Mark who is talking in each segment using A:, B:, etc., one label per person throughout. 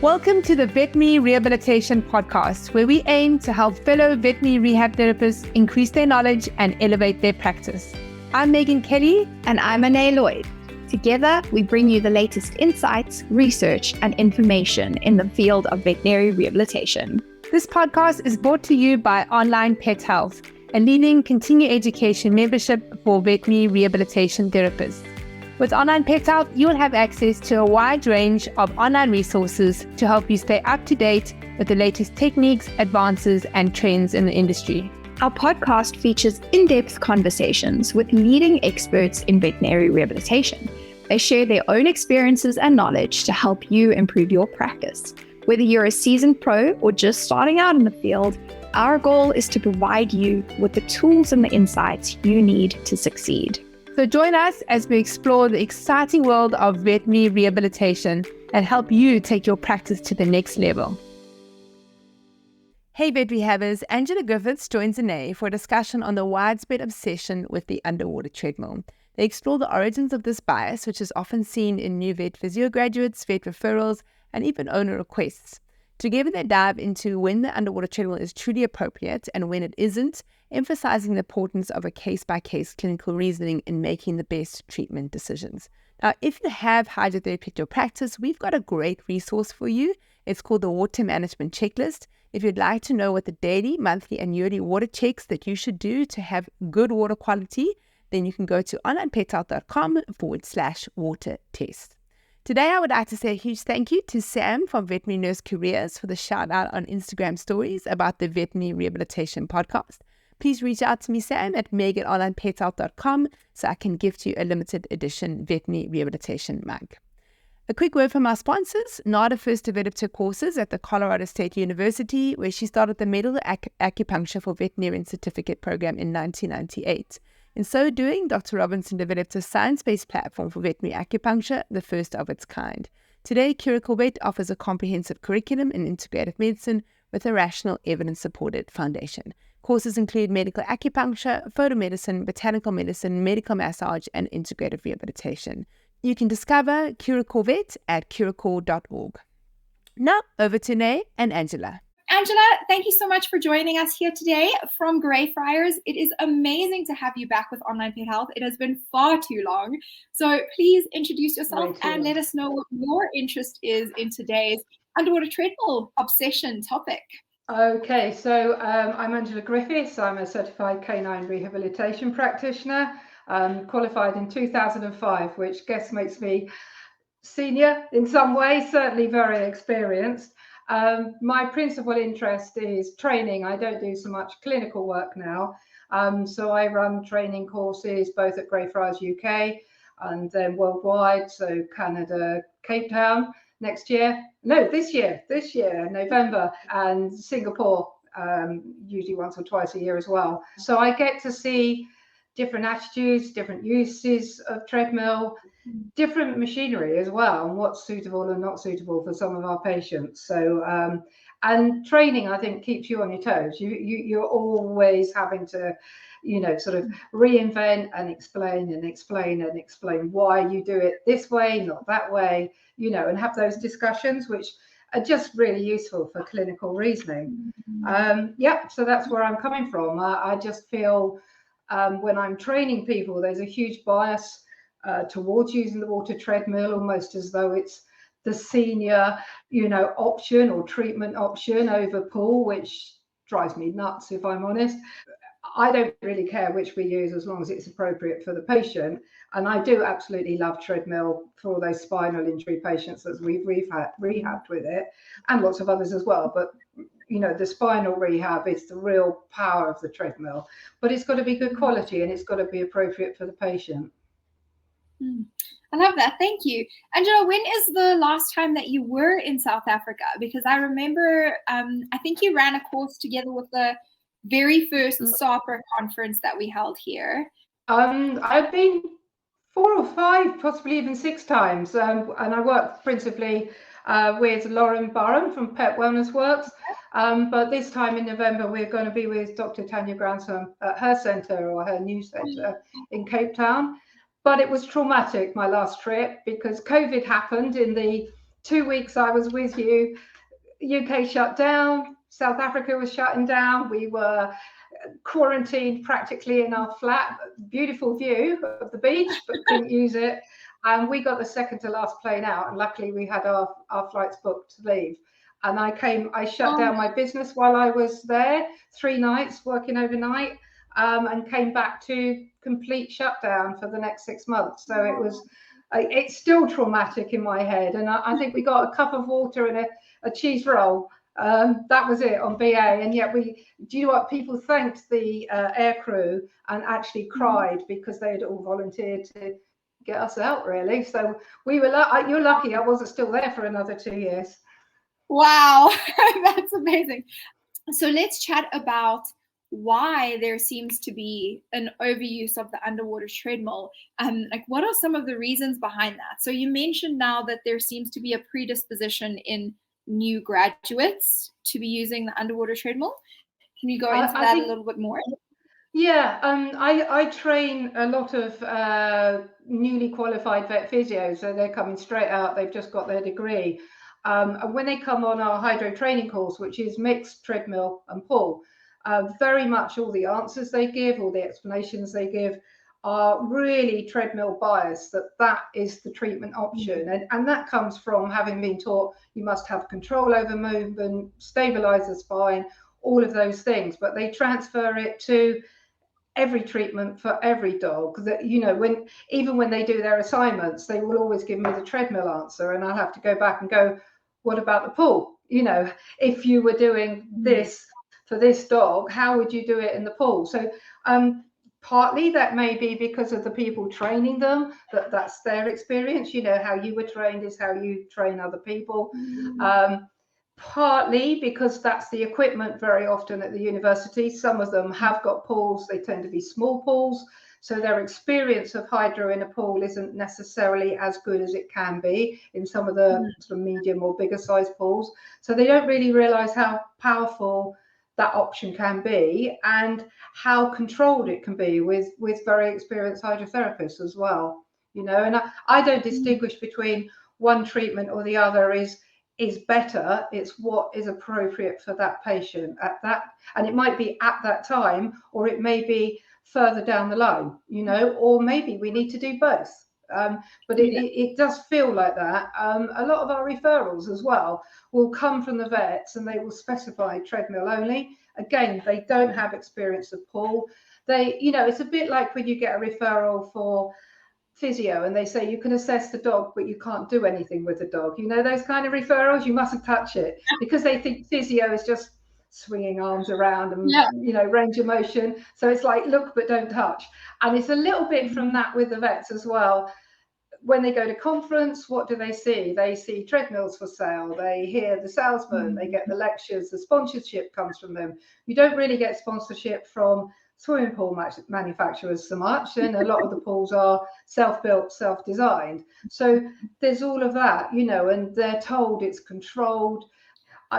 A: Welcome to the Veterinary Rehabilitation Podcast, where we aim to help fellow veterinary rehab therapists increase their knowledge and elevate their practice. I'm Megan Kelly.
B: And I'm Anae Lloyd. Together, we bring you the latest insights, research, and information in the field of veterinary rehabilitation.
A: This podcast is brought to you by Onlinepethealth, a leading continuing education membership for veterinary rehabilitation therapists. With Onlinepethealth, you'll have access to a wide range of online resources to help you stay up to date with the latest techniques, advances, and trends in the industry.
B: Our podcast features in-depth conversations with leading experts in veterinary rehabilitation. They share their own experiences and knowledge to help you improve your practice. Whether you're a seasoned pro or just starting out in the field, our goal is to provide you with the tools and the insights you need to succeed.
A: So join us as we explore the exciting world of veterinary rehabilitation and help you take your practice to the next level. Hey vet rehabbers, Angela Griffiths joins Anae for a discussion on the widespread obsession with the underwater treadmill. They explore the origins of this bias, which is often seen in new vet physio graduates, vet referrals, and even owner requests. Together they dive into when the underwater treadmill is truly appropriate and when it isn't, emphasizing the importance of a case-by-case clinical reasoning in making the best treatment decisions. Now, if you have hydrotherapy at your practice, we've got a great resource for you. It's called the Water Management Checklist. If you'd like to know what the daily, monthly, and yearly water checks that you should do to have good water quality, then you can go to onlinepethealth.com/water test. Today, I would like to say a huge thank you to Sam from Veterinary Nurse Careers for the shout out on Instagram stories about the Veterinary Rehabilitation Podcast. Please reach out to me, Sam, at meg@onlinepethealth.com so I can gift you a limited edition veterinary rehabilitation mug. A quick word from our sponsors. Nada first developed her courses at the Colorado State University, where she started the Medical Acupuncture for Veterinarian Certificate program in 1998. In so doing, Dr. Robinson developed a science-based platform for veterinary acupuncture, the first of its kind. Today, Curacle Vet offers a comprehensive curriculum in integrative medicine with a rational, evidence-supported foundation. Courses include medical acupuncture, photomedicine, botanical medicine, medical massage, and integrative rehabilitation. You can discover Curacle Vet at curacle.org. Now, over to Anae and Angela.
C: Angela, thank you so much for joining us here today from Greyfriars. It is amazing to have you back with Online Pet Health. It has been far too long. So please introduce yourself and let us know what your interest is in today's underwater treadmill obsession topic.
D: Okay, so I'm Angela Griffiths. I'm a certified canine rehabilitation practitioner, qualified in 2005, which I guess makes me senior in some ways, certainly very experienced. My principal interest is training. I don't do so much clinical work now. So I run training courses both at Greyfriars UK and then worldwide, so Canada, Cape Town this year, November, and Singapore, usually once or twice a year as well. So I get to see different attitudes, different uses of treadmill, different machinery as well, and what's suitable and not suitable for some of our patients. So and training, I think, keeps you on your toes. You're always having to, sort of reinvent and explain why you do it this way, not that way, and have those discussions, which are just really useful for clinical reasoning. So that's where I'm coming from. I just feel when I'm training people, there's a huge bias towards using the water treadmill, almost as though it's the senior, option or treatment option over pool, which drives me nuts, if I'm honest. I don't really care which we use as long as it's appropriate for the patient. And I do absolutely love treadmill for all those spinal injury patients that we've rehabbed with it, and lots of others as well. But the spinal rehab is the real power of the treadmill. But it's got to be good quality and it's got to be appropriate for the patient.
C: I love that. Thank you. Angela, when is the last time that you were in South Africa? Because I remember, I think you ran a course together with the very first SAPRA conference that we held here.
D: I've been 4 or 5, possibly even 6 times. And I work principally with Lauren Burham from Pet Wellness Works. But this time in November, we're going to be with Dr. Tanya Grantham at her centre, or her new centre in Cape Town. But it was traumatic, my last trip, because COVID happened in the 2 weeks I was with you, UK shut down, South Africa was shutting down. We were quarantined practically in our flat. Beautiful view of the beach, but couldn't use it. And we got the second to last plane out, and luckily we had our flights booked to leave. And I shut down my business while I was there, 3 nights working overnight, and came back to complete shutdown for the next 6 months. So it's still traumatic in my head. And I think we got a cup of water and a cheese roll. That was it on BA. And yet do you know what? People thanked the air crew and actually cried because they had all volunteered to get us out, really. So we were you're lucky I wasn't still there for another 2 years.
C: Wow, that's amazing. So let's chat about why there seems to be an overuse of the underwater treadmill. Like, what are some of the reasons behind that? So you mentioned now that there seems to be a predisposition in new graduates to be using the underwater treadmill. Can you go into that a little bit more?
D: Yeah, I train a lot of newly qualified vet physios, so they're coming straight out, they've just got their degree. And when they come on our hydro training course, which is mixed treadmill and pull, very much all the answers they give, all the explanations they give are really treadmill biased, that is the treatment option. And that comes from having been taught you must have control over movement, stabilize the spine, all of those things, but they transfer it to every treatment for every dog. That, you know, even when they do their assignments, they will always give me the treadmill answer, and I'll have to go back and go, what about the pull? You know, if you were doing this for this dog, how would you do it in the pull? So partly that may be because of the people training them, that's their experience. You know, how you were trained is how you train other people. Partly because that's the equipment very often at the university. Some of them have got pools, they tend to be small pools, so their experience of hydro in a pool isn't necessarily as good as it can be in some of the sort of medium or bigger size pools. So they don't really realize how powerful that option can be and how controlled it can be with very experienced hydrotherapists as well. You know, and I don't distinguish between one treatment or the other is better. It's what is appropriate for that patient at that, and it might be at that time, or it may be further down the line, you know, or maybe we need to do both. But it does feel like that. A lot of our referrals as well will come from the vets and they will specify treadmill only. Again, they don't have experience of pull. You know, it's a bit like when you get a referral for physio and they say you can assess the dog but you can't do anything with the dog. You know, those kind of referrals, you mustn't touch it, because they think physio is just swinging arms around and you know, range of motion. So it's like, look but don't touch. And it's a little bit from that with the vets as well. When they go to conference, what do they see? They see treadmills for sale, they hear the salesman, they get the lectures, the sponsorship comes from them. You don't really get sponsorship from swimming pool manufacturers so much, and a lot of the pools are self-built, self-designed. So there's all of that, you know, and they're told it's controlled.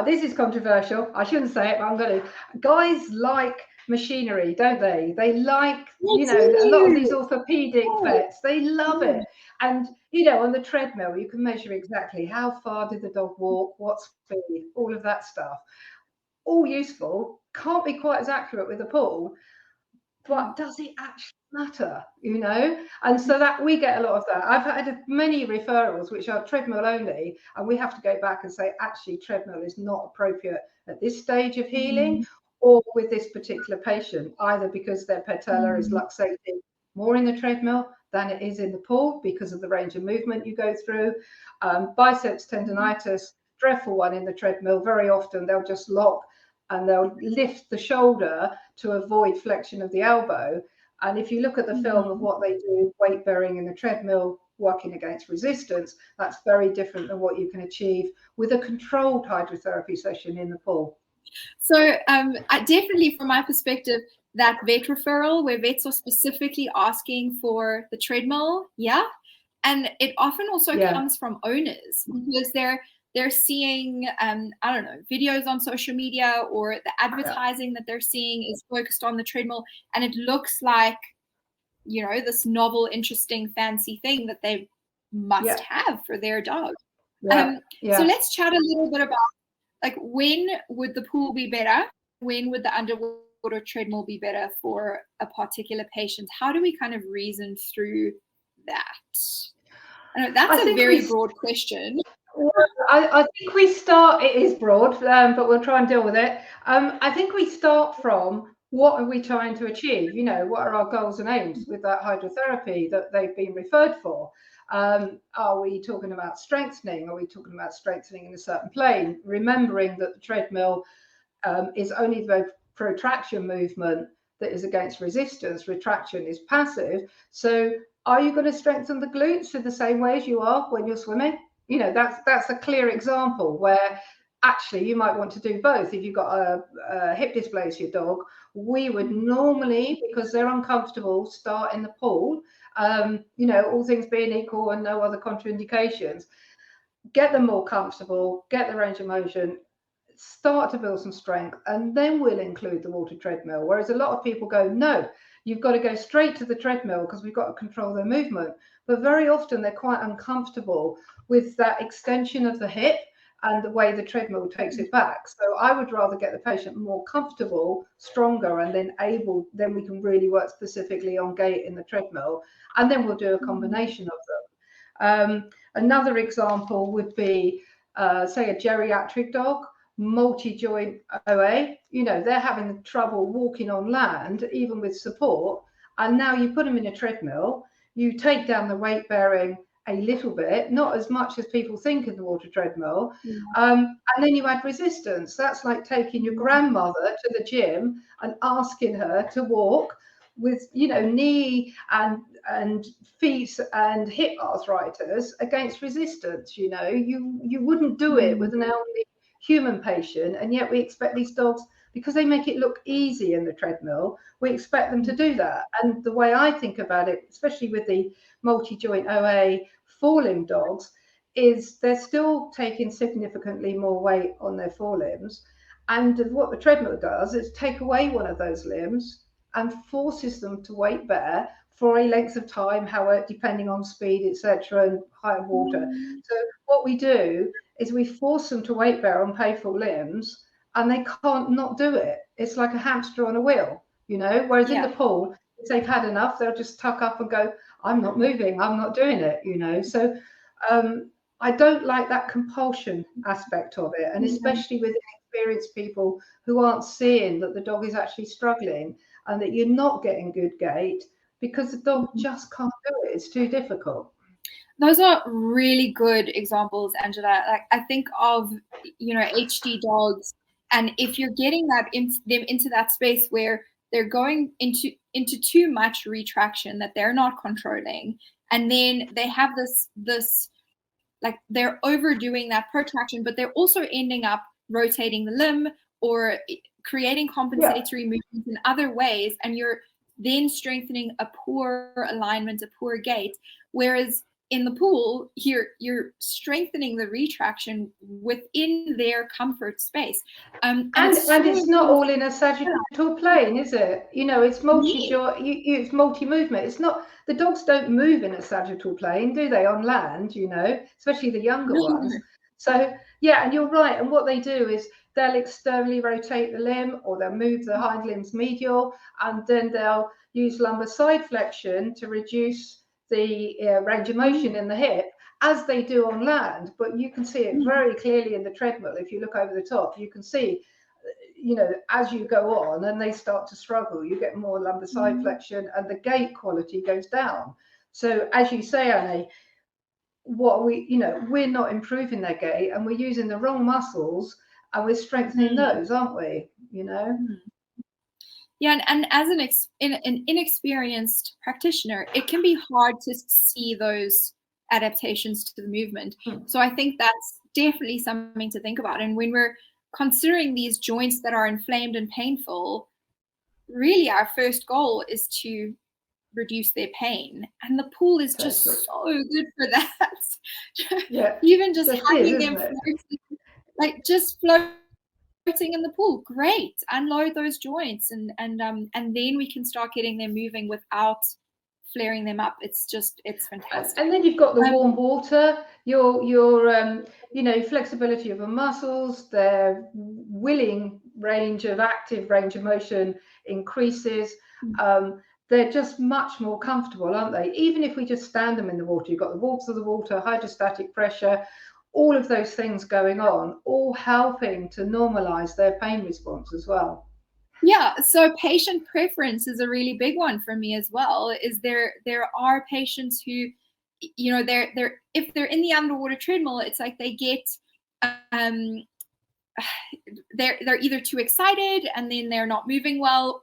D: This is controversial, I shouldn't say it, but I'm going to. Guys like machinery, don't they? They like, you know, a lot of these orthopedic vets, they love it. And, you know, on the treadmill, you can measure exactly how far did the dog walk, what speed, all of that stuff. All useful, can't be quite as accurate with a pull, but does it actually matter, you know? And so that we get a lot of that. I've had many referrals which are treadmill only, and we have to go back and say, actually, treadmill is not appropriate at this stage of healing or with this particular patient, either because their patella is luxating more in the treadmill than it is in the pull because of the range of movement you go through. Biceps tendonitis, dreadful one in the treadmill. Very often they'll just lock and they'll lift the shoulder to avoid flexion of the elbow. And if you look at the film of what they do, weight bearing in the treadmill, working against resistance, that's very different than what you can achieve with a controlled hydrotherapy session in the pool.
C: So definitely from my perspective, that vet referral where vets are specifically asking for the treadmill, and it often also comes from owners because they're seeing, I don't know, videos on social media, or the advertising that they're seeing is focused on the treadmill, and it looks like, you know, this novel, interesting, fancy thing that they must have for their dog. So let's chat a little bit about, like, when would the pool be better? When would the underwater treadmill be better for a particular patient? How do we kind of reason through that? I know that's a very broad question.
D: Well, I think we start, it is broad, but we'll try and deal with it. I think we start from, what are we trying to achieve? You know, what are our goals and aims with that hydrotherapy that they've been referred for? Are we talking about strengthening? Are we talking about strengthening in a certain plane? Remembering that the treadmill is only the protraction movement that is against resistance. Retraction is passive. So are you going to strengthen the glutes in the same way as you are when you're swimming? You know, that's a clear example where actually you might want to do both. If you've got a hip dysplasia dog, we would normally, because they're uncomfortable, start in the pool. You know, all things being equal and no other contraindications, get them more comfortable, get the range of motion, start to build some strength, and then we'll include the water treadmill. Whereas a lot of people go, no, you've got to go straight to the treadmill because we've got to control their movement. But very often they're quite uncomfortable with that extension of the hip and the way the treadmill takes it back. So I would rather get the patient more comfortable, stronger, and then we can really work specifically on gait in the treadmill, and then we'll do a combination of them. Another example would be, say, a geriatric dog, multi-joint OA. You know, they're having trouble walking on land, even with support, and now you put them in a treadmill, you take down the weight bearing a little bit, not as much as people think in the water treadmill, and then you add resistance. That's like taking your grandmother to the gym and asking her to walk with, you know, knee and feet and hip arthritis against resistance. You know, you wouldn't do it with an elderly human patient, and yet we expect these dogs, because they make it look easy in the treadmill, we expect them to do that. And the way I think about it, especially with the multi-joint OA falling dogs, is they're still taking significantly more weight on their forelimbs, and what the treadmill does is take away one of those limbs and forces them to weight bear for a length of time, however, depending on speed, etc., and higher water. So what we do is we force them to weight bear on painful limbs, and they can't not do it. It's like a hamster on a wheel, you know, whereas in the pool, if they've had enough, they'll just tuck up and go, I'm not moving, I'm not doing it, you know. So I don't like that compulsion aspect of it, and especially with inexperienced people who aren't seeing that the dog is actually struggling and that you're not getting good gait because the dog just can't do it. It's too difficult.
C: Those are really good examples, Angela. Like, I think of, you know, HD dogs, and if you're getting them into that space where they're going into too much retraction that they're not controlling, and then they have this like, they're overdoing that protraction, but they're also ending up rotating the limb or creating compensatory movements in other ways, and you're then strengthening a poor alignment, a poor gait. Whereas in the pool, you're strengthening the retraction within their comfort space. And
D: it's not all in a sagittal plane, is it? You know, it's it's multi-movement. It's not, the dogs don't move in a sagittal plane, do they, on land, you know, especially the younger ones. So, yeah, and you're right. And what they do is they'll externally rotate the limb, or they'll move the hind limbs medial, and then they'll use lumbar side flexion to reduce the range of motion in the hip, as they do on land. But you can see it very clearly in the treadmill. If you look over the top, you can see, you know, as you go on and they start to struggle, you get more lumbar side flexion and the gait quality goes down. So as you say, Annie, what you know, we're not improving their gait, and we're using the wrong muscles, and we're strengthening those, aren't we? You know.
C: Yeah, and as an inexperienced practitioner, it can be hard to see those adaptations to the movement. So I think that's definitely something to think about. And when we're considering these joints that are inflamed and painful, really our first goal is to reduce their pain. And the pool is just so good for that. Even just having them floating, like just floating in the pool, great, unload those joints, and then we can start getting them moving without flaring them up. It's fantastic.
D: And then you've got the warm water, your flexibility of the muscles, their active range of motion increases. They're just much more comfortable, aren't they? Even if we just stand them in the water, you've got the warmth of the water, hydrostatic pressure, all of those things going on, all helping to normalize their pain response as well.
C: Yeah, so patient preference is a really big one for me as well. Is there are patients who, they're if they're in the underwater treadmill, it's like they get they're either too excited and then they're not moving well,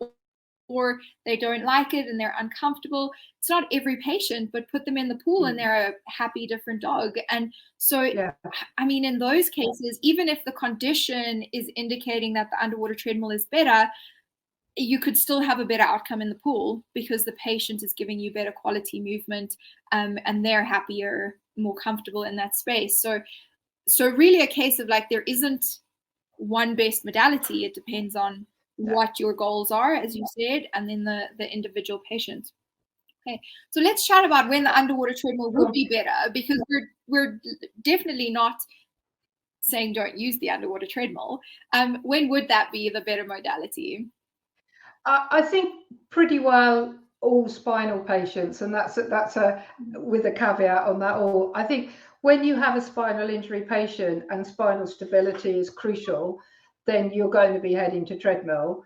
C: or they don't like it and they're uncomfortable. It's not every patient, but put them in the pool and they're a happy, different dog. And so, I mean, in those cases, even if the condition is indicating that the underwater treadmill is better, you could still have a better outcome in the pool because the patient is giving you better quality movement, and they're happier, more comfortable in that space. So really a case of like, there isn't one best modality. It depends on what your goals are, as you said, and then the individual patient. Okay, so let's chat about when the underwater treadmill would be better, because we're definitely not saying don't use the underwater treadmill. When would that be the better modality?
D: I think pretty well all spinal patients, and that's a with a caveat on that all. I think when you have a spinal injury patient and spinal stability is crucial, then you're going to be heading to treadmill.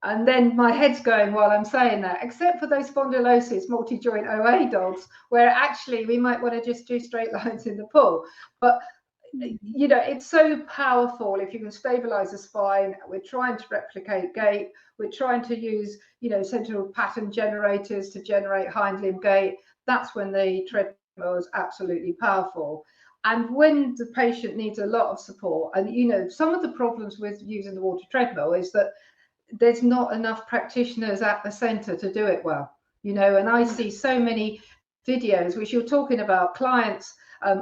D: And then my head's going while I'm saying that, except for those spondylosis multi-joint OA dogs, where actually we might want to just do straight lines in the pool. But it's so powerful if you can stabilize the spine. We're trying to replicate gait. We're trying to use, central pattern generators to generate hind limb gait. That's when the treadmill is absolutely powerful. And when the patient needs a lot of support, and some of the problems with using the water treadmill is that there's not enough practitioners at the center to do it well, and I see so many videos which you're talking about, clients,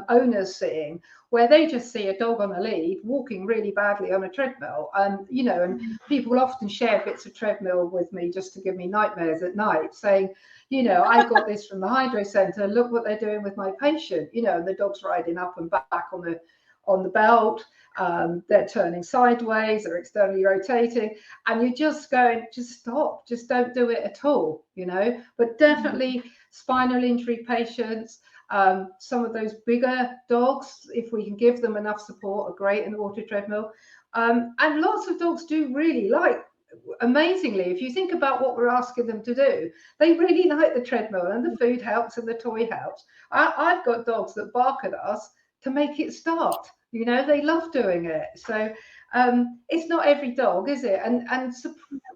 D: owners seeing, where they just see a dog on a lead walking really badly on a treadmill, and people often share bits of treadmill with me just to give me nightmares at night, saying, I got this from the hydro center, look what they're doing with my patient, and the dog's riding up and back on the belt, they're turning sideways, they're externally rotating, and you're just going, just stop, just don't do it at all, but definitely spinal injury patients, some of those bigger dogs, if we can give them enough support, are great in the water treadmill. And lots of dogs do really like, amazingly, if you think about what we're asking them to do, they really like the treadmill, and the food helps and the toy helps. I've got dogs that bark at us to make it start. They love doing it. So it's not every dog, is it? And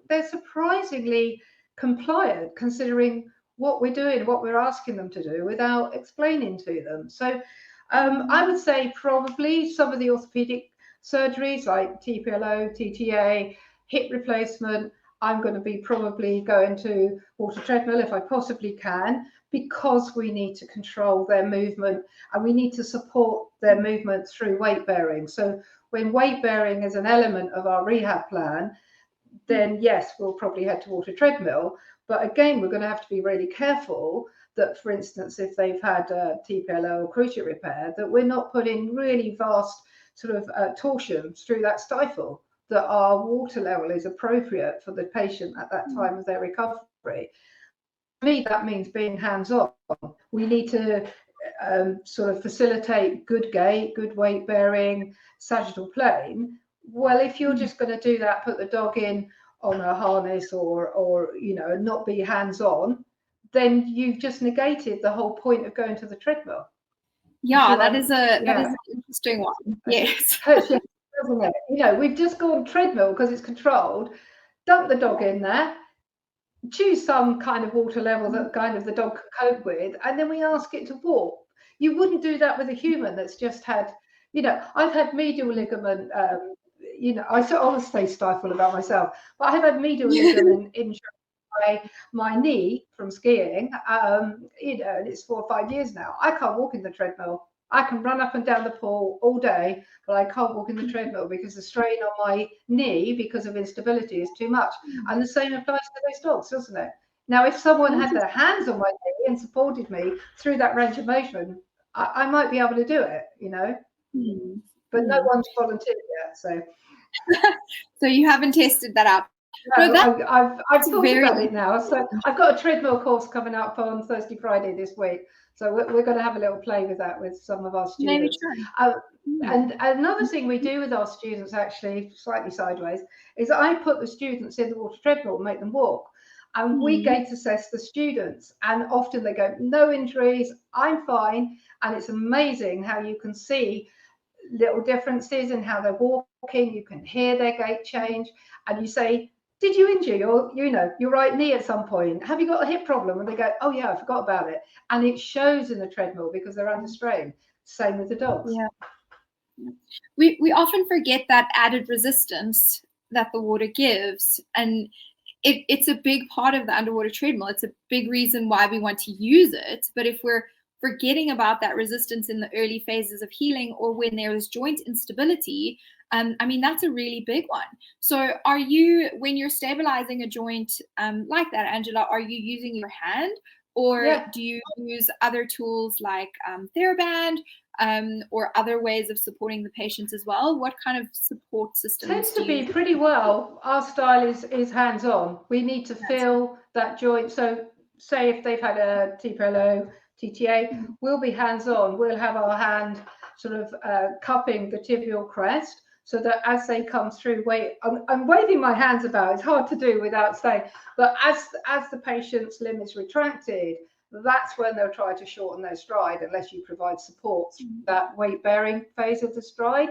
D: they're surprisingly compliant, considering what we're doing, what we're asking them to do, without explaining to them. So I would say probably some of the orthopedic surgeries like TPLO, TTA, hip replacement, I'm going to be probably going to water treadmill if I possibly can, because we need to control their movement and we need to support their movement through weight bearing. So when weight bearing is an element of our rehab plan, then yes, we'll probably head to water treadmill. But again, we're going to have to be really careful that, for instance, if they've had a TPLO or cruciate repair, that we're not putting really vast sort of torsions through that stifle, that our water level is appropriate for the patient at that time of their recovery. For me, that means being hands-on. We need to sort of facilitate good gait, good weight bearing, sagittal plane. Well, if you're just going to do that, put the dog in on a harness or not be hands-on, then you've just negated the whole point of going to the treadmill.
C: Yeah, that is an interesting one. Yes.
D: Doesn't it? We've just gone treadmill because it's controlled, dump the dog in there, choose some kind of water level that kind of the dog can cope with, and then we ask it to walk. You wouldn't do that with a human that's just had, I've had medial ligament, I always stay stifled about myself, but I've had medial ligament injury by my knee from skiing, and it's 4 or 5 years now. I can't walk in the treadmill. I can run up and down the pool all day, but I can't walk in the treadmill because the strain on my knee because of instability is too much. And the same applies to those dogs, doesn't it? Now, if someone had their hands on my knee and supported me through that range of motion, I might be able to do it, you know. But no one's volunteered yet, so.
C: So you haven't tested that out.
D: No, I've thought about it now. So I've got a treadmill course coming up on Thursday, Friday this week. So we're going to have a little play with that with some of our students. And another thing we do with our students, actually, slightly sideways, is I put the students in the water treadmill and make them walk. And we gait assess the students. And often they go, no injuries, I'm fine. And it's amazing how you can see little differences in how they're walking. You can hear their gait change. And you say, did you injure your right knee at some point? Have you got a hip problem? And they go, oh yeah, I forgot about it. And it shows in the treadmill because they're under strain. Same with the dogs.
C: Yeah. We often forget that added resistance that the water gives. And it's a big part of the underwater treadmill. It's a big reason why we want to use it. But if we're forgetting about that resistance in the early phases of healing, or when there is joint instability, I mean, that's a really big one. So are you, when you're stabilizing a joint like that, Angela, are you using your hand, or do you use other tools like TheraBand or other ways of supporting the patients as well? What kind of support systems
D: tends to be pretty well. Our style is hands-on. We need to feel that joint. So say if they've had a TPLO, TTA, we'll be hands-on. We'll have our hand sort of cupping the tibial crest, so that as they come through, I'm waving my hands about. It's hard to do without saying, but as the patient's limb is retracted, that's when they'll try to shorten their stride, unless you provide support that weight-bearing phase of the stride.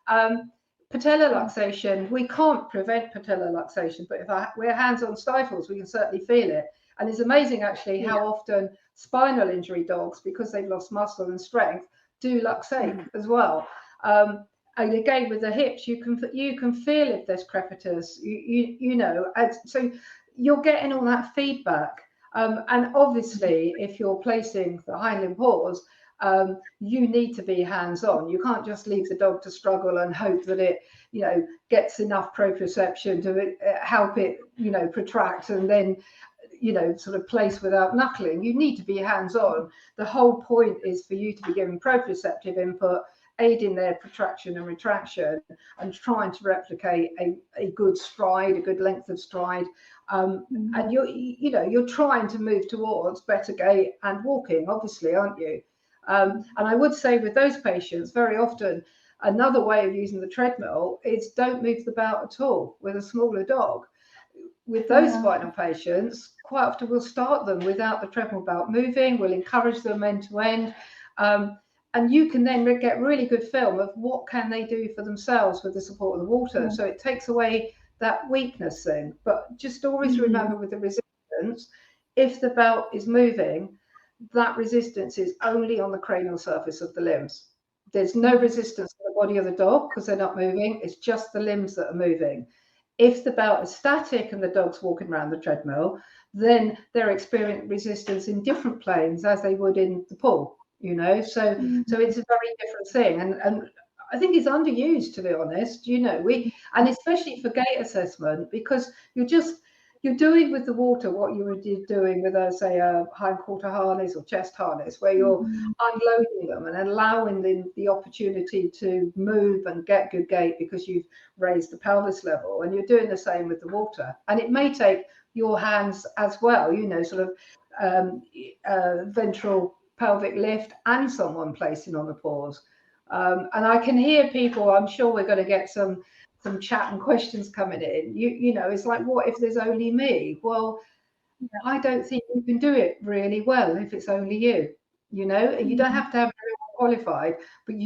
D: Patella luxation, we can't prevent patella luxation, but if we're hands-on stifles, we can certainly feel it. And it's amazing, actually, how often spinal injury dogs, because they've lost muscle and strength, do luxate as well. And again, with the hips, you can feel if there's crepitus, you know, and so you're getting all that feedback. And obviously, if you're placing the hind limb pause, you need to be hands-on. You can't just leave the dog to struggle and hope that it, you know, gets enough proprioception to help it, you know, protract and then, you know, sort of place without knuckling. You need to be hands-on. The whole point is for you to be giving proprioceptive input, aiding their protraction and retraction, and trying to replicate a good stride, a good length of stride. And you're trying to move towards better gait and walking, obviously, aren't you? And I would say with those patients, very often, another way of using the treadmill is don't move the bout at all with a smaller dog. With those spinal patients, quite often we'll start them without the treadmill bout moving. We'll encourage them end to end. And you can then get really good film of what can they do for themselves with the support of the water. So it takes away that weakness thing. But just always remember with the resistance, if the belt is moving, that resistance is only on the cranial surface of the limbs. There's no resistance to the body of the dog because they're not moving. It's just the limbs that are moving. If the belt is static and the dog's walking around the treadmill, then they're experiencing resistance in different planes as they would in the pool, you know. So it's a very different thing. And I think it's underused, to be honest, you know, and especially for gait assessment, because you're doing with the water what you would be doing with say a hindquarter harness or chest harness, where you're unloading them and allowing them the opportunity to move and get good gait because you've raised the pelvis level. And you're doing the same with the water. And it may take your hands as well, you know, sort of ventral pelvic lift and someone placing on the paws. And I can hear people, I'm sure we're going to get some chat and questions coming in. You know, it's like, what if there's only me? Well, I don't think you can do it really well if it's only you. You know, you don't have to have everyone qualified, but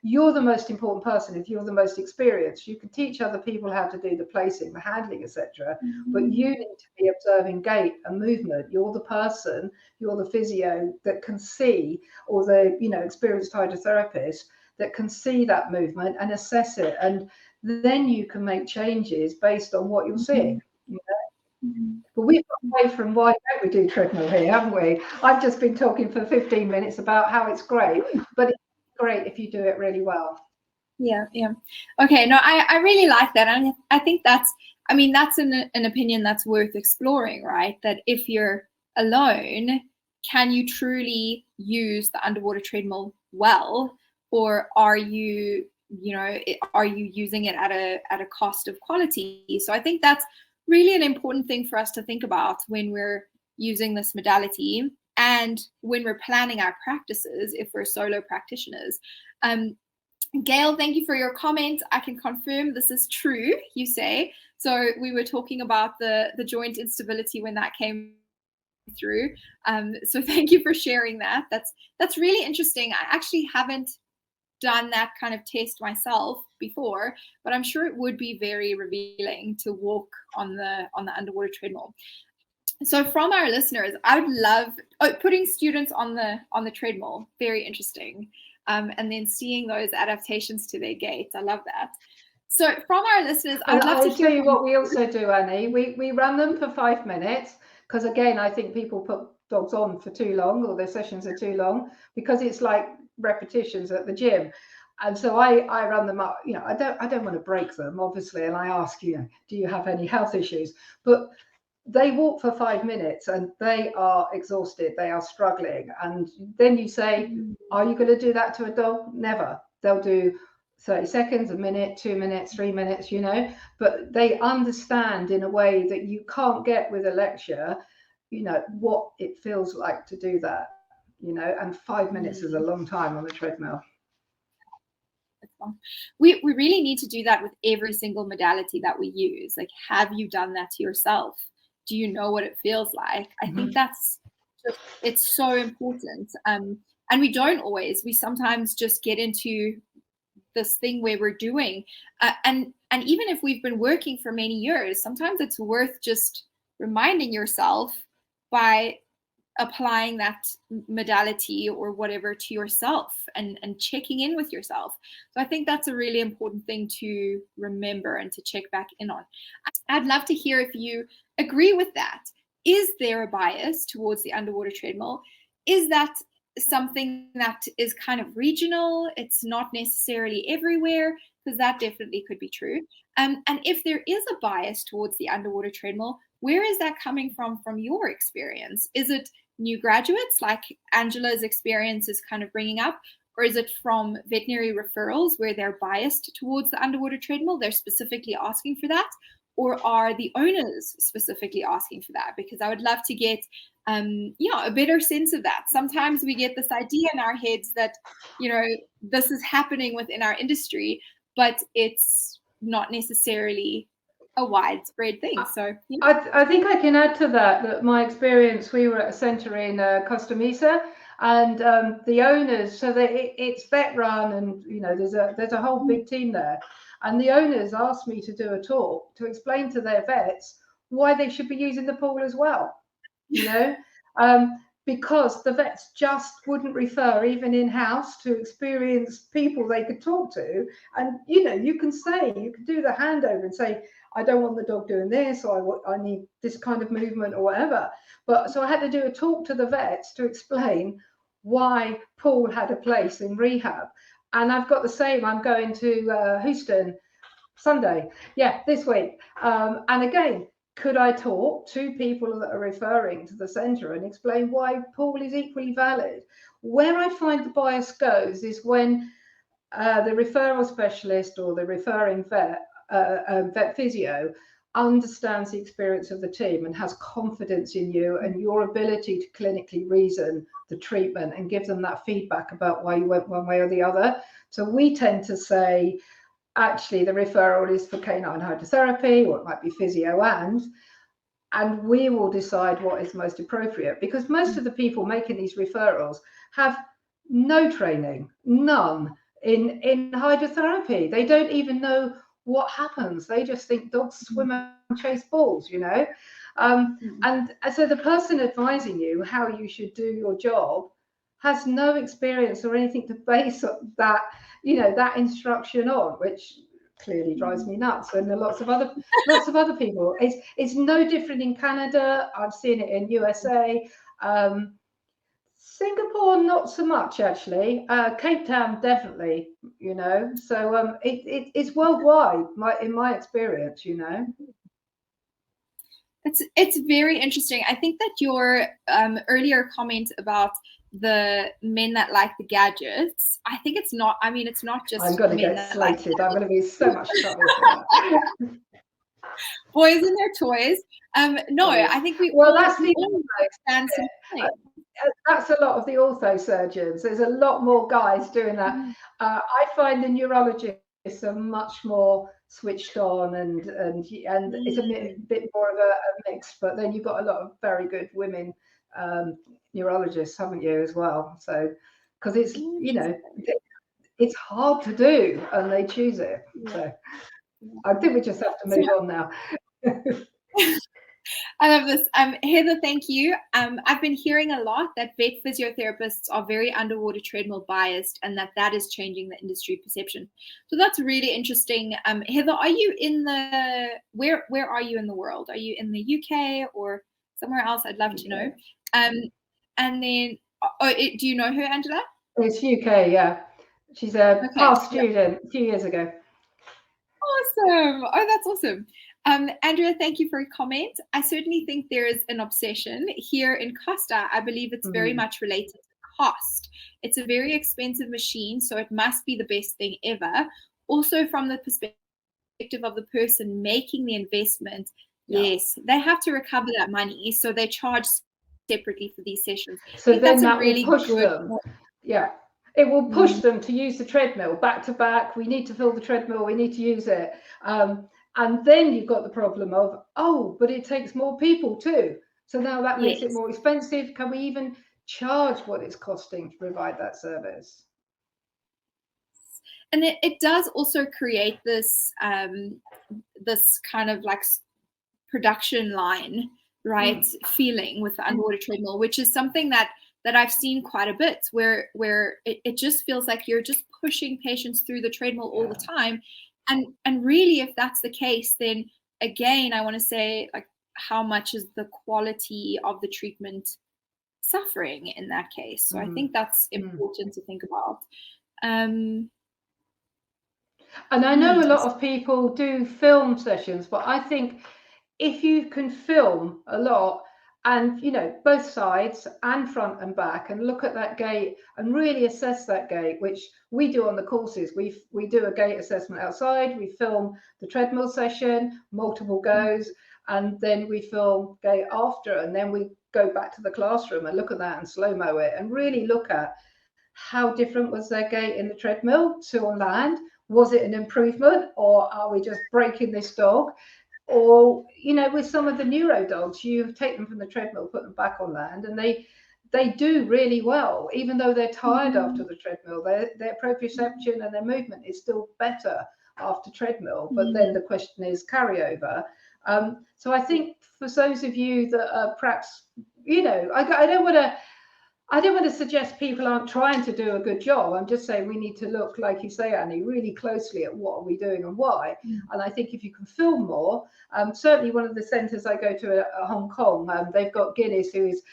D: you're the most important person. If you're the most experienced, you can teach other people how to do the placing, the handling, etc. But you need to be observing gait and movement. You're the person, you're the physio that can see, or the, you know, experienced hydrotherapist that can see that movement and assess it, and then you can make changes based on what you're seeing. You know? But we've got away from why don't we do treadmill here, haven't we? I've just been talking for 15 minutes about how it's great, but it's great if you do it really well.
C: Yeah. Okay, no, I really like that. And I think that's I mean, that's an opinion that's worth exploring, right? That if you're alone, can you truly use the underwater treadmill well, or are you using it at a cost of quality? So I think that's really an important thing for us to think about when we're using this modality and when we're planning our practices if we're solo practitioners. Gail, thank you for your comment. I can confirm this is true, you say. So we were talking about the joint instability when that came through. So thank you for sharing that. That's really interesting. I actually haven't done that kind of test myself before, but I'm sure it would be very revealing to walk on the underwater treadmill. So from our listeners, I would love putting students on the treadmill. Very interesting. And then seeing those adaptations to their gait. I love that. So from our listeners, I would love to
D: show you what we also do, Annie. We run them for 5 minutes, because again, I think people put dogs on for too long, or their sessions are too long, because it's like repetitions at the gym. And so I run them up. I don't want to break them, obviously, and I ask, do you have any health issues? But they walk for 5 minutes and they are exhausted, they are struggling. And then you say, are you going to do that to a dog? Never. They'll do 30 seconds, a minute, 2 minutes, 3 minutes, but they understand in a way that you can't get with a lecture, what it feels like to do that, and 5 minutes is a long time on the treadmill.
C: We really need to do that with every single modality that we use. Like, have you done that to yourself? Do you know what it feels like? I think it's so important. And we don't always. We sometimes just get into this thing where we're doing, and even if we've been working for many years, sometimes it's worth just reminding yourself by applying that modality or whatever to yourself and checking in with yourself. So I think that's a really important thing to remember and to check back in on. I'd love to hear if you agree with that. Is there a bias towards the underwater treadmill? Is that something that is kind of regional? It's not necessarily everywhere, because that definitely could be true. And if there is a bias towards the underwater treadmill, where is that coming from your experience? Is it new graduates, like Angela's experience is kind of bringing up, or is it from veterinary referrals where they're biased towards the underwater treadmill? They're specifically asking for that, or are the owners specifically asking for that? Because I would love to get a better sense of that. Sometimes we get this idea in our heads that this is happening within our industry, but it's not necessarily a widespread thing. So
D: I think I can add to that my experience, we were at a centre in Costa Mesa, and the owners, so it's vet run, and there's a whole big team there, and the owners asked me to do a talk to explain to their vets why they should be using the pool as well, because the vets just wouldn't refer, even in-house, to experienced people they could talk to. And you can do the handover and say, I don't want the dog doing this, or I need this kind of movement or whatever. But so I had to do a talk to the vets to explain why pool had a place in rehab. And I've got the same. I'm going to Houston Sunday, this week. And again, could I talk to people that are referring to the centre and explain why pool is equally valid? Where I find the bias goes is when the referral specialist or the referring vet physio understands the experience of the team and has confidence in you and your ability to clinically reason the treatment and give them that feedback about why you went one way or the other. So we tend to say, actually, the referral is for canine hydrotherapy, or it might be physio, and we will decide what is most appropriate, because most of the people making these referrals have no training, none in hydrotherapy. They don't even know what happens. They just think dogs swim and chase balls, and so the person advising you how you should do your job has no experience or anything to base that that instruction on, which clearly drives me nuts. And lots of other people. It's no different in Canada. I've seen it in USA. Singapore, not so much, actually. Cape Town, definitely. So it's worldwide, in my experience.
C: It's very interesting. I think that your earlier comment about the men that like the gadgets, I think it's not. I mean, it's not just
D: I'm going to
C: men
D: get
C: that like
D: slated. I'm going to be in so much trouble for that.
C: boys and their toys. No, I think we
D: well,
C: all,
D: that's the
C: understand something.
D: that's a lot of the ortho surgeons. There's a lot more guys doing that. I find the neurologists are much more switched on, and it's a bit more of a mix. But then you've got a lot of very good women neurologists, haven't you, as well? So because it's it's hard to do, and they choose it. So I think we just have to move on now.
C: I love this. Heather, thank you. I've been hearing a lot that vet physiotherapists are very underwater treadmill biased, and that is changing the industry perception. So that's really interesting. Heather, are you in the where are you in the world? Are you in the UK or somewhere else? I'd love to know. And then, do you know her, Angela?
D: It's UK, yeah. She's a past student a few years ago.
C: Awesome. Oh, that's awesome. Andrea, thank you for your comment. I certainly think there is an obsession here in Costa. I believe it's very much related to cost. It's a very expensive machine, so it must be the best thing ever. Also, from the perspective of the person making the investment, yes, they have to recover that money, so they charge separately for these sessions.
D: So then that really will push them. Yeah. It will push them to use the treadmill back to back. We need to fill the treadmill. We need to use it. And then you've got the problem of, but it takes more people too. So now that makes it more expensive. Can we even charge what it's costing to provide that service?
C: And it does also create this this kind of like production line, right, feeling with the underwater treadmill, which is something that I've seen quite a bit, where it just feels like you're just pushing patients through the treadmill all the time. And really, if that's the case, then again, I want to say, like, how much is the quality of the treatment suffering in that case? So I think that's important to think about. And
D: I know a lot of people do film sessions, but I think if you can film a lot, and both sides and front and back, and look at that gait and really assess that gait, which we do on the courses. We do a gait assessment outside, we film the treadmill session, multiple goes, and then we film gait after, and then we go back to the classroom and look at that and slow-mo it and really look at how different was their gait in the treadmill to on land. Was it an improvement, or are we just breaking this dog? Or, with some of the neuro dogs, you take them from the treadmill, put them back on land, and they do really well, even though they're tired after the treadmill. Their proprioception and their movement is still better after treadmill. But then the question is carryover. So I think for those of you that are perhaps, I don't want to suggest people aren't trying to do a good job. I'm just saying we need to look, like you say, Annie, really closely at what are we doing and why. And I think if you can film more, certainly one of the centres I go to at Hong Kong, they've got Guinness, who is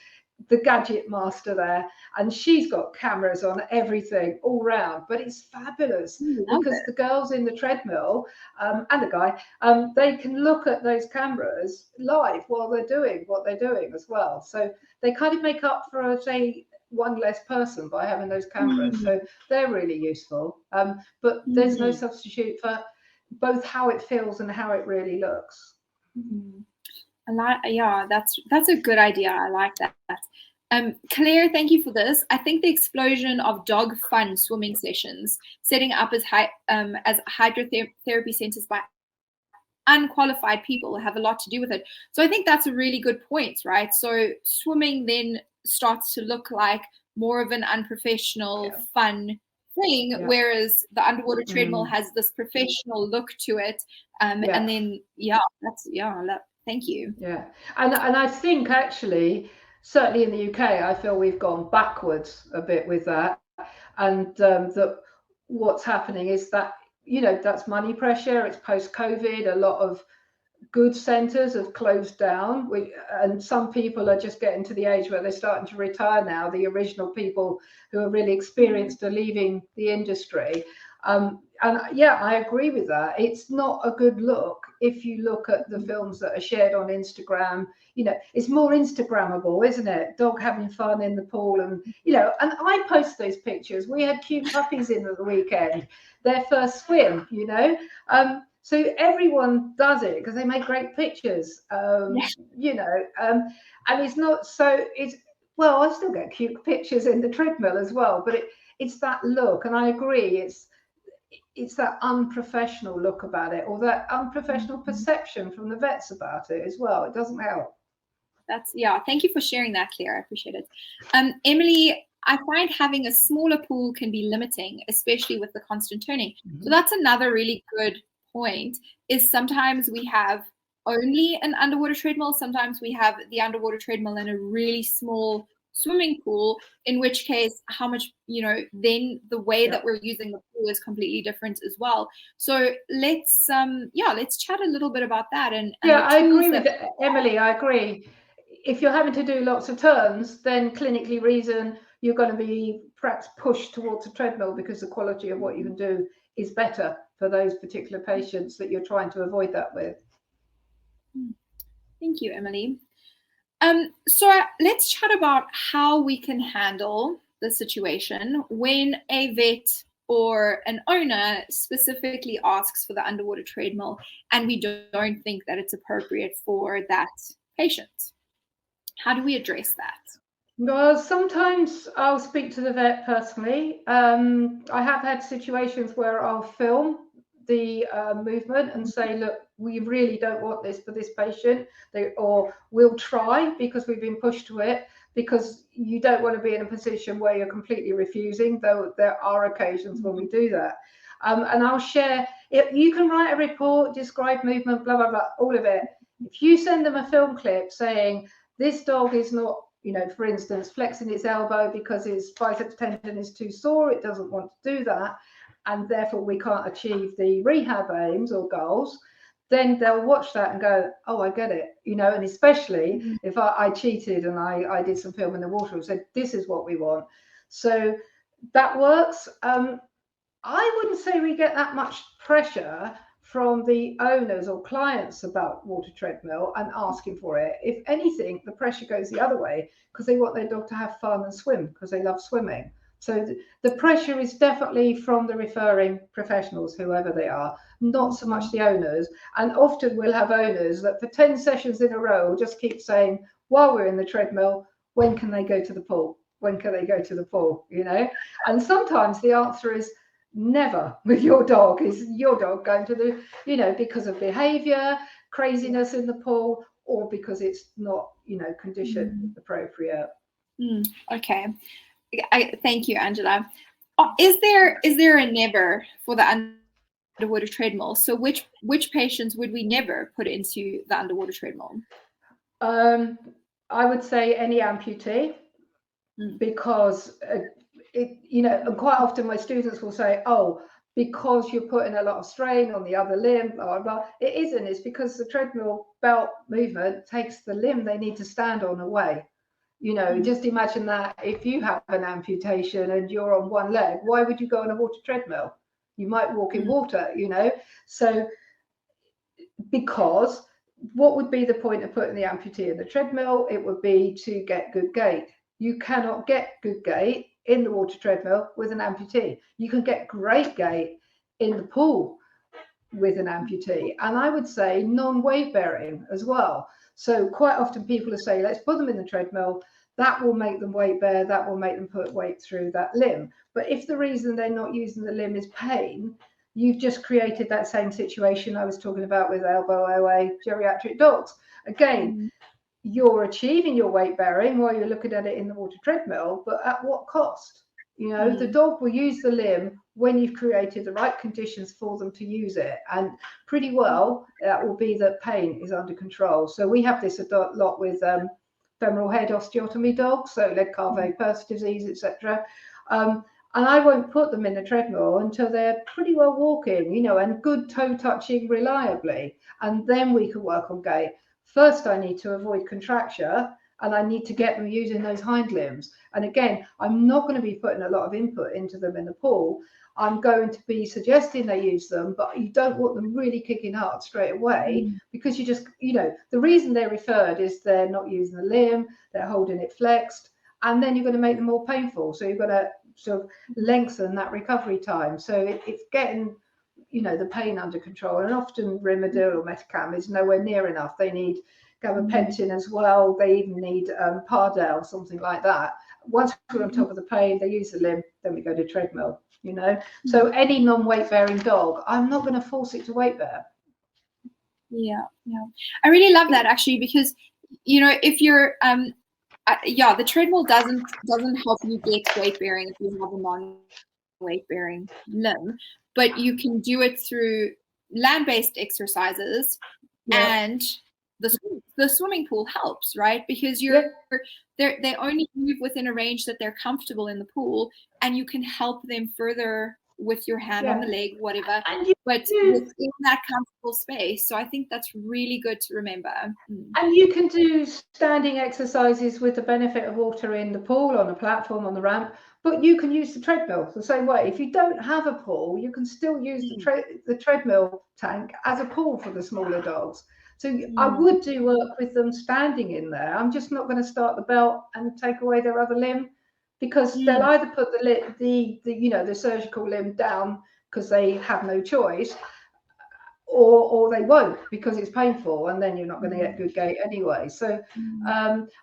D: the gadget master there, and she's got cameras on everything all round. But it's fabulous because the girls in the treadmill and the guy, they can look at those cameras live while they're doing what they're doing as well. So they kind of make up for, say, one less person by having those cameras. So they're really useful. But there's no substitute for both how it feels and how it really looks.
C: That's a good idea. I like that. Claire, thank you for this. I think the explosion of dog fun swimming sessions, setting up as hydrotherapy centers by unqualified people, have a lot to do with it. So I think that's a really good point, right? So swimming then starts to look like more of an unprofessional, fun thing, whereas the underwater treadmill has this professional look to it. And then, thank you.
D: Yeah, and I think actually, certainly in the UK, I feel we've gone backwards a bit with that, and that what's happening is that that's money pressure. It's post-COVID. A lot of good centres have closed down, and some people are just getting to the age where they're starting to retire now. The original people who are really experienced are leaving the industry. And yeah, I agree with that. It's not a good look if you look at the films that are shared on Instagram. You know, it's more Instagrammable, isn't it? Dog having fun in the pool, and you know, and I post those pictures. We had cute puppies in at the weekend, their first swim, you know. So everyone does it because they make great pictures, you know, and it's not so, it's, well, I still get cute pictures in the treadmill as well, but it's that look. And I agree, it's that unprofessional look about it, or that unprofessional perception from the vets about it as well. It doesn't help.
C: Thank you for sharing that, Claire. I appreciate it. Emily, I find having a smaller pool can be limiting, especially with the constant turning. So that's another really good point, is sometimes we have only an underwater treadmill. Sometimes we have the underwater treadmill in a really small swimming pool, in which case how much, you know, then the way that we're using the pool is completely different as well. So let's chat a little bit about that. And
D: I agree with Emily. I agree. If you're having to do lots of turns, then clinically reason you're going to be perhaps pushed towards a treadmill because the quality of what you can do is better for those particular patients that you're trying to avoid that with.
C: Thank you, Emily. So let's chat about how we can handle the situation when a vet or an owner specifically asks for the underwater treadmill and we don't think that it's appropriate for that patient. How do we address that?
D: Well, sometimes I'll speak to the vet personally. I have had situations where I'll film the movement and say, look, we really don't want this for this patient, or we'll try because we've been pushed to it, because you don't want to be in a position where you're completely refusing, though there are occasions when we do that. And I'll share, you can write a report, describe movement, blah, blah, blah, all of it. If you send them a film clip saying, this dog is not, you know, for instance, flexing its elbow because his biceps tendon is too sore, it doesn't want to do that, and therefore we can't achieve the rehab aims or goals, then they'll watch that and go, oh, I get it, you know. And especially if I cheated and I did some film in the water and said, this is what we want. So that works. I wouldn't say we get that much pressure from the owners or clients about water treadmill and asking for it. If anything, the pressure goes the other way because they want their dog to have fun and swim because they love swimming. So the pressure is definitely from the referring professionals, whoever they are, not so much the owners. And often we'll have owners that for 10 sessions in a row just keep saying, while we're in the treadmill, when can they go to the pool? When can they go to the pool? You know, and sometimes the answer is never with your dog. Is your dog going to the, you know, because of behavior, craziness in the pool, or because it's not, you know, condition appropriate.
C: Okay. Thank you, Angela. Is there a never for the underwater treadmill? So which patients would we never put into the underwater treadmill?
D: I would say any amputee, because you know, and quite often my students will say, oh, because you're putting a lot of strain on the other limb, blah, blah, blah. It isn't. It's because the treadmill belt movement takes the limb they need to stand on away. You know, just imagine that if you have an amputation and you're on one leg, why would you go on a water treadmill? You might walk in water, you know. So because what would be the point of putting the amputee in the treadmill? It would be to get good gait. You cannot get good gait in the water treadmill with an amputee. You can get great gait in the pool with an amputee. And I would say non-weight bearing as well. So quite often people will say, let's put them in the treadmill. That will make them weight bear. That will make them put weight through that limb. But if the reason they're not using the limb is pain, you've just created that same situation I was talking about with elbow OA geriatric dogs. Again, you're achieving your weight bearing while you're looking at it in the water treadmill, but at what cost? You know, the dog will use the limb when you've created the right conditions for them to use it. And pretty well, that will be that pain is under control. So we have this a lot with femoral head osteotomy dogs, so leg calf purse disease, etc. And I won't put them in the treadmill until they're pretty well walking, you know, and good toe touching reliably. And then we can work on gait. First, I need to avoid contracture, and I need to get them using those hind limbs. And again, I'm not going to be putting a lot of input into them in the pool. I'm going to be suggesting they use them, but you don't want them really kicking hard straight away, because you just, the reason they're referred is they're not using the limb, they're holding it flexed, and then you're going to make them more painful. So you've got to sort of lengthen that recovery time. So it's getting, the pain under control. And often Rimadyl or Metacam is nowhere near enough. They need gabapentin as well. They even need Pardel, something like that. Once we're on top of the pain, they use the limb, then we go to treadmill, So any non-weight bearing dog, I'm not going to force it to weight bear.
C: Yeah. I really love that, actually, because, if you're, the treadmill doesn't help you get weight bearing if you have a non-weight bearing limb, but you can do it through land-based exercises, and the swimming pool helps, right? Because they only move within a range that they're comfortable in the pool, and you can help them further with your hand on the leg, whatever, but within that comfortable space. So I think that's really good to remember.
D: And you can do standing exercises with the benefit of water in the pool, on a platform, on the ramp, but you can use the treadmill the same way. If you don't have a pool, you can still use the treadmill tank as a pool for the smaller dogs. So I would do work with them standing in there. I'm just not going to start the belt and take away their other limb, because they'll either put the surgical limb down because they have no choice, or they won't because it's painful, and then you're not going to get good gait anyway. So,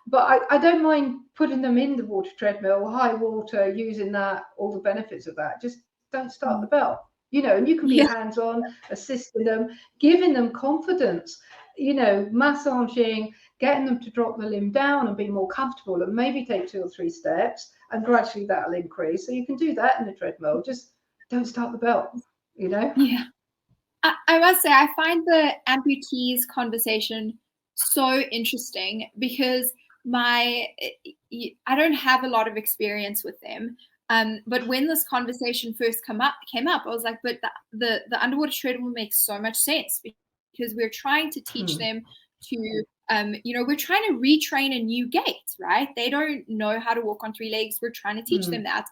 D: but I don't mind putting them in the water treadmill, high water, using that, all the benefits of that. Just don't start the belt, and you can be hands-on, assisting them, giving them confidence, massaging, getting them to drop the limb down and be more comfortable, and maybe take 2 or 3 steps, and gradually that'll increase. So you can do that in the treadmill. Just don't start the belt,
C: Yeah. I must say, I find the amputees conversation so interesting, because I don't have a lot of experience with them. But when this conversation first came up, I was like, but the underwater treadmill makes so much sense, because we're trying to teach them to, we're trying to retrain a new gait, right? They don't know how to walk on 3 legs. We're trying to teach them that.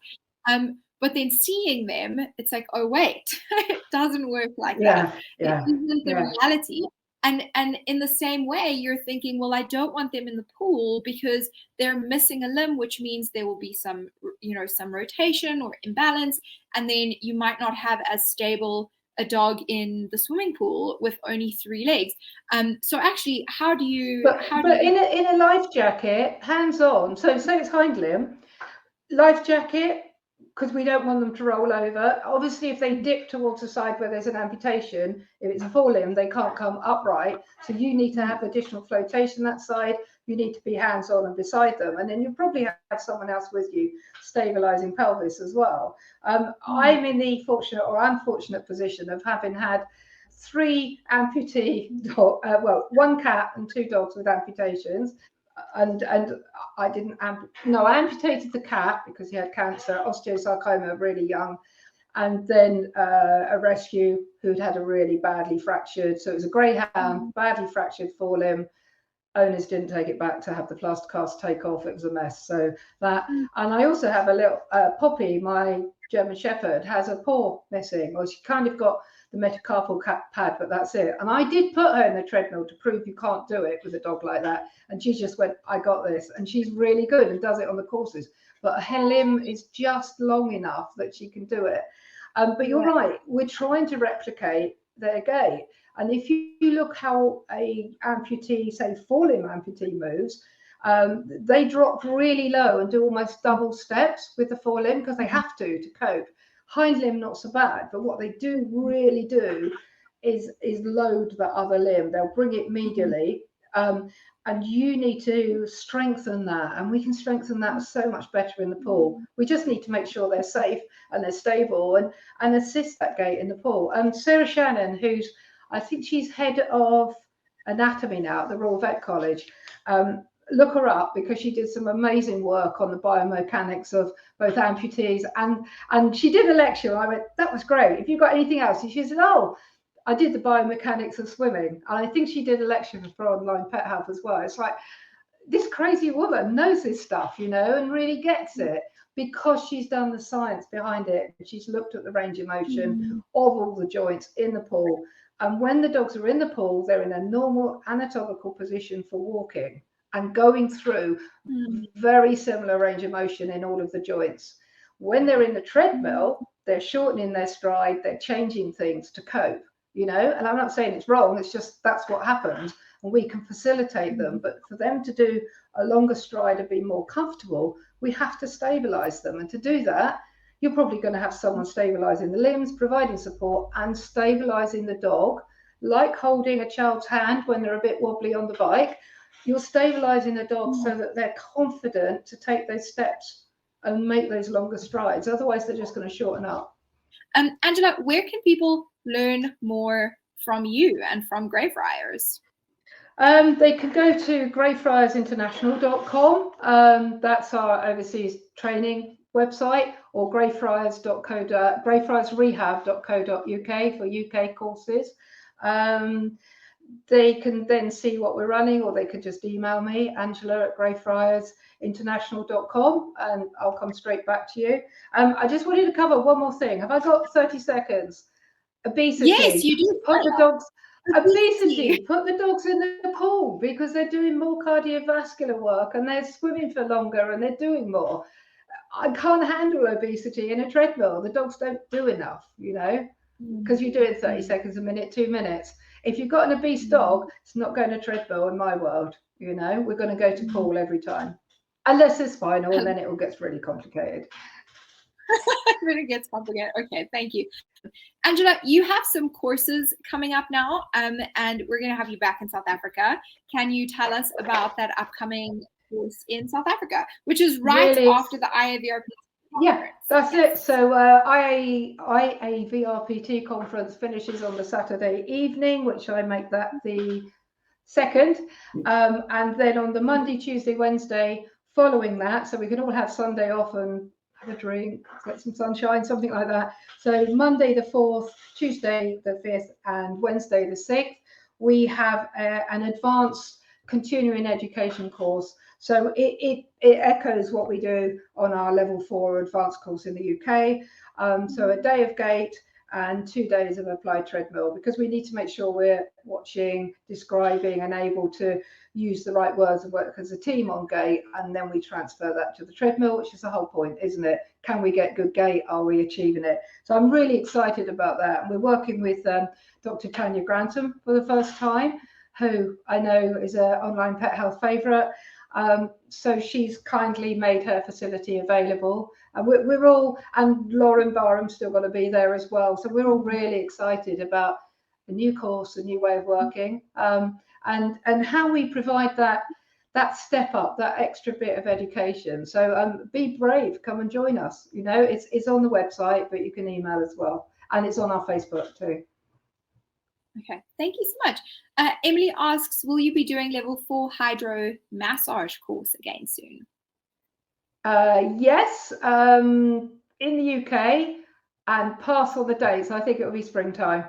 C: But then seeing them, it's like, oh, wait, it doesn't work like that. It isn't the reality. And in the same way, you're thinking, well, I don't want them in the pool because they're missing a limb, which means there will be some rotation or imbalance. And then you might not have as stable a dog in the swimming pool with only 3 legs. So actually, how do you...
D: in a life jacket, hands-on, so say it's hind limb, life jacket, because we don't want them to roll over. Obviously, if they dip towards the side where there's an amputation, if it's a forelimb, they can't come upright. So you need to have additional flotation that side. You need to be hands-on and beside them. And then you probably have someone else with you stabilizing pelvis as well. I'm in the fortunate or unfortunate position of having had 3 amputee, 1 cat and 2 dogs with amputations. And I I amputated the cat because he had cancer, osteosarcoma, really young, and then a rescue who'd had a really badly fractured, so it was a greyhound, badly fractured forelimb. Owners didn't take it back to have the plaster cast take off. It was a mess. So that, and I also have a little Poppy, my German Shepherd, has a paw missing, or she kind of got the metacarpal pad, but that's it. And I did put her in the treadmill to prove you can't do it with a dog like that. And she just went, I got this. And she's really good and does it on the courses. But her limb is just long enough that she can do it. But you're right, we're trying to replicate their gait. And if you look how a amputee, say forelimb amputee moves, they drop really low and do almost double steps with the forelimb because they have to cope. Hind limb, not so bad, but what they do really do is load the other limb. They'll bring it medially, and you need to strengthen that. And we can strengthen that so much better in the pool. We just need to make sure they're safe and they're stable and assist that gait in the pool. Sarah Shannon, I think she's head of anatomy now at the Royal Vet College. Look her up because she did some amazing work on the biomechanics of both amputees, and she did a lecture. I went, that was great. Have you got anything else? And she said, oh, I did the biomechanics of swimming. And I think she did a lecture for Onlinepethealth as well. It's like, this crazy woman knows this stuff, and really gets it. because she's done the science behind it. She's looked at the range of motion of all the joints in the pool. And when the dogs are in the pool, they're in a normal anatomical position for walking and going through very similar range of motion in all of the joints. When they're in the treadmill, they're shortening their stride, they're changing things to cope, you know, and I'm not saying it's wrong, it's just that's what happens, and we can facilitate them. But for them to do a longer stride and be more comfortable, we have to stabilize them. And to do that, you're probably going to have someone stabilizing the limbs, providing support and stabilizing the dog, like holding a child's hand when they're a bit wobbly on the bike. You're stabilizing the dog so that they're confident to take those steps and make those longer strides. Otherwise, they're just going to shorten up.
C: Angela, where can people learn more from you and from Greyfriars?
D: They can go to greyfriarsinternational.com. That's our overseas training website, or greyfriarsrehab.co.uk for UK courses. They can then see what we're running, or they could just email me, angela@greyfriarsinternational.com, and I'll come straight back to you. I just wanted to cover one more thing. Have I got 30 seconds? Obesity.
C: Yes, you do.
D: Put the dogs. Obesity. Put the dogs in the pool, because they're doing more cardiovascular work and they're swimming for longer and they're doing more. I can't handle obesity in a treadmill. The dogs don't do enough, you know, because you do it 30 seconds a minute, 2 minutes. If you've got an obese dog, it's not going to treadmill in my world. You know, we're going to go to pool every time, unless it's spinal, and then it all gets really complicated.
C: When it gets complicated. Okay, thank you. Angela, you have some courses coming up now, and we're going to have you back in South Africa. Can you tell us about that upcoming course in South Africa, which is right after the IAVRP?
D: Yeah, that's it. So IAVRPT conference finishes on the Saturday evening, which I make that the 2nd. And then on the Monday, Tuesday, Wednesday following that, so we can all have Sunday off and have a drink, get some sunshine, something like that. So Monday the 4th, Tuesday the 5th, and Wednesday the 6th, we have an advanced continuing education course. So it echoes what we do on our level 4 advanced course in the UK. So a day of gait and 2 days of applied treadmill, because we need to make sure we're watching, describing, and able to use the right words and work as a team on gait, and then we transfer that to the treadmill, which is the whole point, isn't it? Can we get good gait? Are we achieving it? So I'm really excited about that. And we're working with Dr. Tanya Grantham for the first time, who I know is an online pet health favourite. So she's kindly made her facility available, and we're all, and Lauren Barham's still going to be there as well. So we're all really excited about a new course, a new way of working, and how we provide that step up, that extra bit of education. So be brave, come and join us. You know, it's on the website, but you can email as well, and it's on our Facebook too.
C: Okay, thank you so much. Emily asks, will you be doing level 4 hydro massage course again soon?
D: Yes, in the UK, and pass on the dates. I think it will be springtime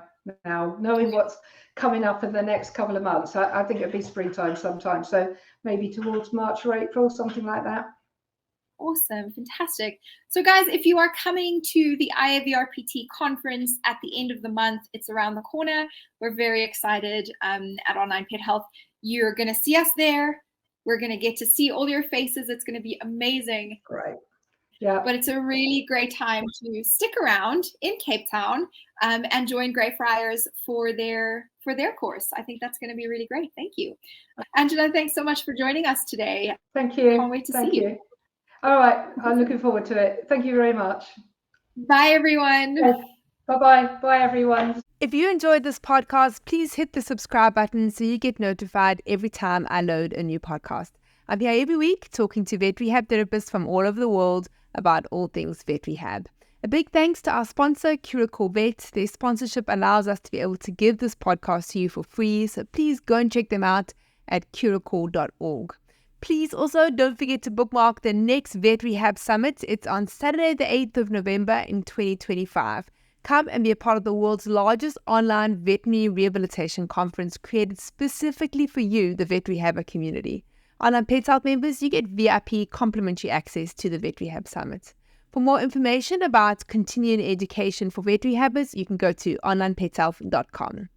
D: now, knowing what's coming up in the next couple of months. I think it'll be springtime sometime. So maybe towards March or April, something like that.
C: Awesome, fantastic. So guys, if you are coming to the IAVRPT conference at the end of the month, it's around the corner. We're very excited at Online Pet Health. You're going to see us there. We're going to get to see all your faces. It's going to be amazing.
D: Right. Yeah.
C: But it's a really great time to stick around in Cape Town and join Greyfriars for their course. I think that's going to be really great. Thank you. Angela, thanks so much for joining us today.
D: Thank you.
C: Can't wait to see you.
D: All right, I'm looking forward to it. Thank you very much.
C: Bye, everyone.
D: Bye-bye. Bye, everyone.
A: If you enjoyed this podcast, please hit the subscribe button so you get notified every time I load a new podcast. I'm here every week talking to vet rehab therapists from all over the world about all things vet rehab. A big thanks to our sponsor, Curacao Vet. Their sponsorship allows us to be able to give this podcast to you for free, so please go and check them out at curacao.org. Please also don't forget to bookmark the next Vet Rehab Summit. It's on Saturday the 8th of November in 2025. Come and be a part of the world's largest online veterinary rehabilitation conference created specifically for you, the vet rehabber community. Online Pet Health members, you get VIP complimentary access to the Vet Rehab Summit. For more information about continuing education for vet rehabbers, you can go to onlinepethealth.com.